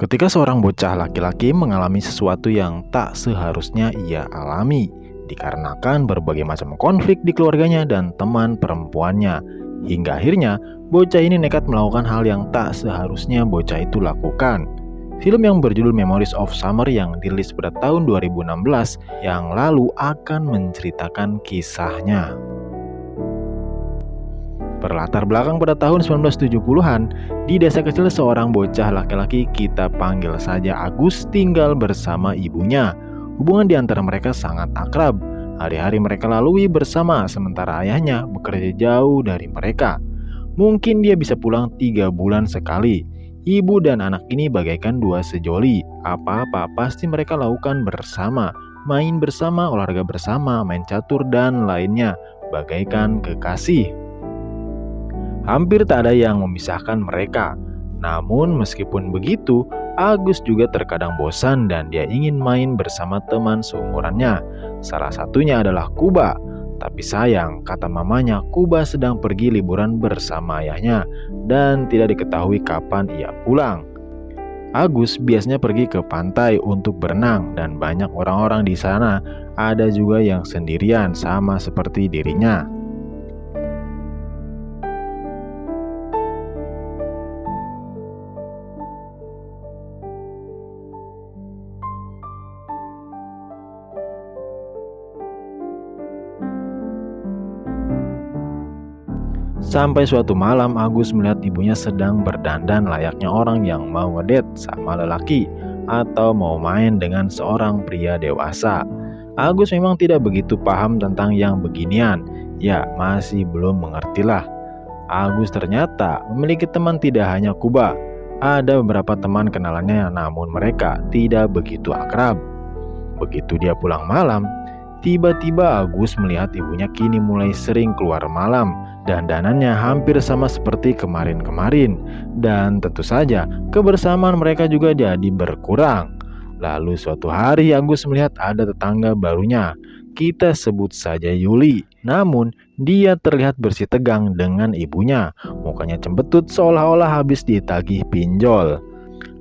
ketika seorang bocah laki-laki mengalami sesuatu yang tak seharusnya ia alami, dikarenakan berbagai macam konflik di keluarganya dan teman perempuannya. Hingga akhirnya, bocah ini nekat melakukan hal yang tak seharusnya bocah itu lakukan. Film yang berjudul Memories of Summer yang dirilis pada tahun 2016 yang lalu akan menceritakan kisahnya. Berlatar belakang pada tahun 1970-an, di desa kecil seorang bocah laki-laki, kita panggil saja Agus, tinggal bersama ibunya. Hubungan di antara mereka sangat akrab. Hari-hari mereka lalui bersama, sementara ayahnya bekerja jauh dari mereka. Mungkin dia bisa pulang 3 bulan sekali. Ibu dan anak ini bagaikan dua sejoli. Apa-apa pasti mereka lakukan bersama. Main bersama, olahraga bersama, main catur, dan lainnya. Bagaikan kekasih. Hampir tak ada yang memisahkan mereka. Namun meskipun begitu, Agus juga terkadang bosan dan dia ingin main bersama teman seumurannya. Salah satunya adalah Kuba. Tapi sayang, kata mamanya, Kuba sedang pergi liburan bersama ayahnya dan tidak diketahui kapan ia pulang. Agus biasanya pergi ke pantai untuk berenang dan banyak orang-orang di sana. Ada juga yang sendirian sama seperti dirinya. Sampai suatu malam Agus melihat ibunya sedang berdandan layaknya orang yang mau ngedate sama lelaki atau mau main dengan seorang pria dewasa. Agus memang tidak begitu paham tentang yang beginian. Ya, masih belum mengertilah. Agus ternyata memiliki teman tidak hanya Kuba. Ada beberapa teman kenalannya, namun mereka tidak begitu akrab. Begitu dia pulang malam, tiba-tiba Agus melihat ibunya kini mulai sering keluar malam. Dandanannya hampir sama seperti kemarin-kemarin. Dan tentu saja kebersamaan mereka juga jadi berkurang. Lalu suatu hari Agus melihat ada tetangga barunya. Kita sebut saja Yuli. Namun dia terlihat bersih tegang dengan ibunya. Mukanya cembetut seolah-olah habis ditagih pinjol.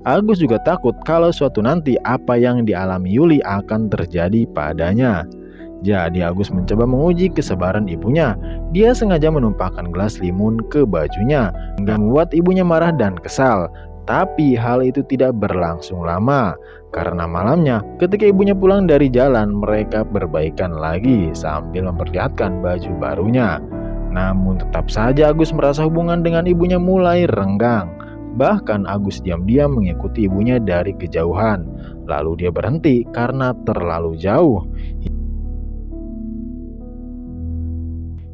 Agus juga takut kalau suatu nanti apa yang dialami Yuli akan terjadi padanya. Jadi Agus mencoba menguji kesabaran ibunya. Dia sengaja menumpahkan gelas limun ke bajunya hingga membuat ibunya marah dan kesal. Tapi hal itu tidak berlangsung lama. Karena malamnya ketika ibunya pulang dari jalan, mereka berbaikan lagi sambil memperlihatkan baju barunya. Namun tetap saja Agus merasa hubungan dengan ibunya mulai renggang. Bahkan Agus diam-diam mengikuti ibunya dari kejauhan. Lalu dia berhenti karena terlalu jauh.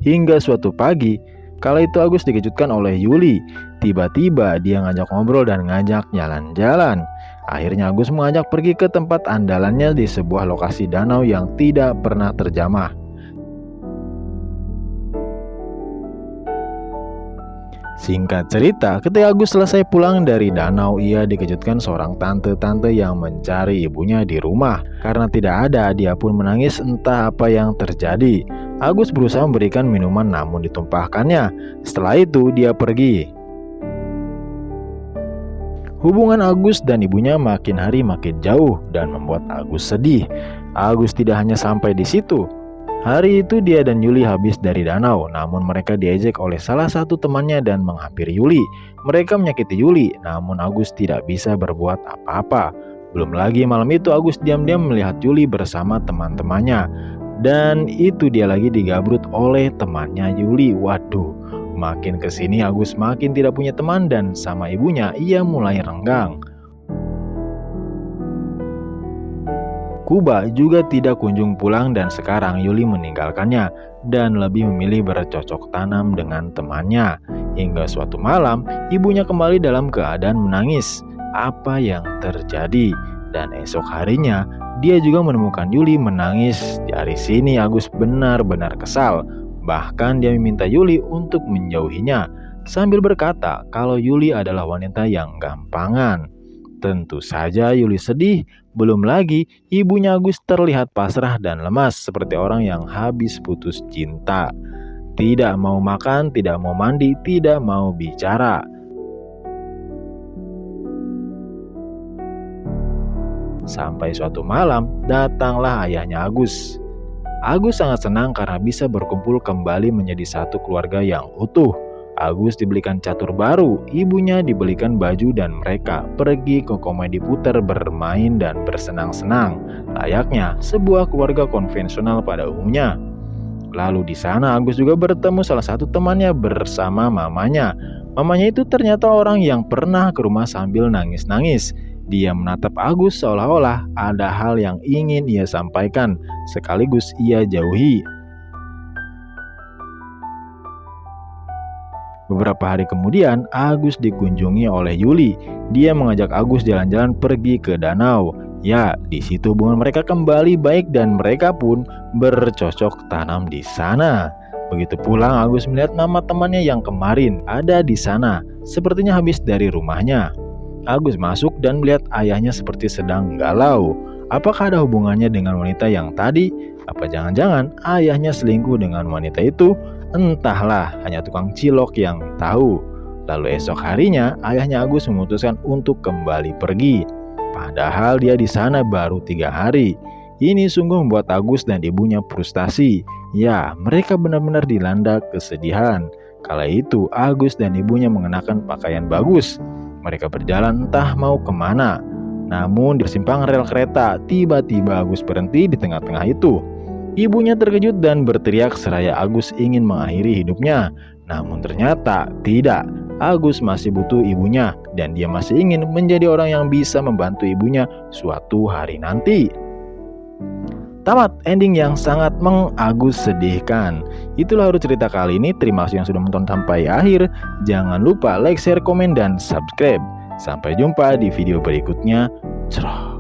Hingga suatu pagi, kala itu Agus dikejutkan oleh Yuli. Tiba-tiba dia ngajak ngobrol dan ngajak jalan-jalan. Akhirnya Agus mengajak pergi ke tempat andalannya di sebuah lokasi danau yang tidak pernah terjamah. Singkat cerita, ketika Agus selesai pulang dari danau, ia dikejutkan seorang tante-tante yang mencari ibunya di rumah. Karena tidak ada, dia pun menangis entah apa yang terjadi. Agus berusaha memberikan minuman namun ditumpahkannya. Setelah itu dia pergi. Hubungan Agus dan ibunya makin hari makin jauh dan membuat Agus sedih. Agus tidak hanya sampai di situ. Hari itu dia dan Yuli habis dari danau, namun mereka diejek oleh salah satu temannya dan menghampiri Yuli. Mereka menyakiti Yuli, namun Agus tidak bisa berbuat apa-apa. Belum lagi malam itu Agus diam-diam melihat Yuli bersama teman-temannya. Dan itu dia lagi digabrut oleh temannya Yuli. Waduh, makin kesini Agus makin tidak punya teman dan sama ibunya ia mulai renggang. Kuba juga tidak kunjung pulang dan sekarang Yuli meninggalkannya dan lebih memilih bercocok tanam dengan temannya. Hingga suatu malam ibunya kembali dalam keadaan menangis. Apa yang terjadi? Dan esok harinya dia juga menemukan Yuli menangis. Dari sini Agus benar-benar kesal. Bahkan dia meminta Yuli untuk menjauhinya sambil berkata kalau Yuli adalah wanita yang gampangan. Tentu saja Yuli sedih. Belum lagi ibunya Agus terlihat pasrah dan lemas seperti orang yang habis putus cinta. Tidak mau makan, tidak mau mandi, tidak mau bicara. Sampai suatu malam, datanglah ayahnya Agus. Agus sangat senang karena bisa berkumpul kembali menjadi satu keluarga yang utuh. Agus dibelikan catur baru, ibunya dibelikan baju dan mereka pergi ke komedi puter bermain dan bersenang-senang, layaknya sebuah keluarga konvensional pada umumnya. Lalu di sana Agus juga bertemu salah satu temannya bersama mamanya. Mamanya itu ternyata orang yang pernah ke rumah sambil nangis-nangis. Dia menatap Agus seolah-olah ada hal yang ingin ia sampaikan, sekaligus ia jauhi. Beberapa hari kemudian, Agus dikunjungi oleh Yuli. Dia mengajak Agus jalan-jalan pergi ke danau. Ya, di situ hubungan mereka kembali baik dan mereka pun bercocok tanam di sana. Begitu pulang, Agus melihat nama temannya yang kemarin ada di sana. Sepertinya habis dari rumahnya. Agus masuk dan melihat ayahnya seperti sedang galau. Apakah ada hubungannya dengan wanita yang tadi? Apa jangan-jangan ayahnya selingkuh dengan wanita itu? Entahlah, hanya tukang cilok yang tahu. Lalu esok harinya, ayahnya Agus memutuskan untuk kembali pergi. Padahal dia di sana baru 3 hari. Ini sungguh membuat Agus dan ibunya frustasi. Ya, mereka benar-benar dilanda kesedihan. Kala itu, Agus dan ibunya mengenakan pakaian bagus. Mereka berjalan entah mau kemana. Namun di simpang rel kereta, tiba-tiba Agus berhenti di tengah-tengah itu. Ibunya terkejut dan berteriak seraya Agus ingin mengakhiri hidupnya. Namun ternyata tidak. Agus masih butuh ibunya dan dia masih ingin menjadi orang yang bisa membantu ibunya suatu hari nanti. Tamat ending yang sangat mengagus sedihkan. Itulah urut cerita kali ini. Terima kasih yang sudah menonton sampai akhir. Jangan lupa like, share, komen, dan subscribe. Sampai jumpa di video berikutnya. Cerah.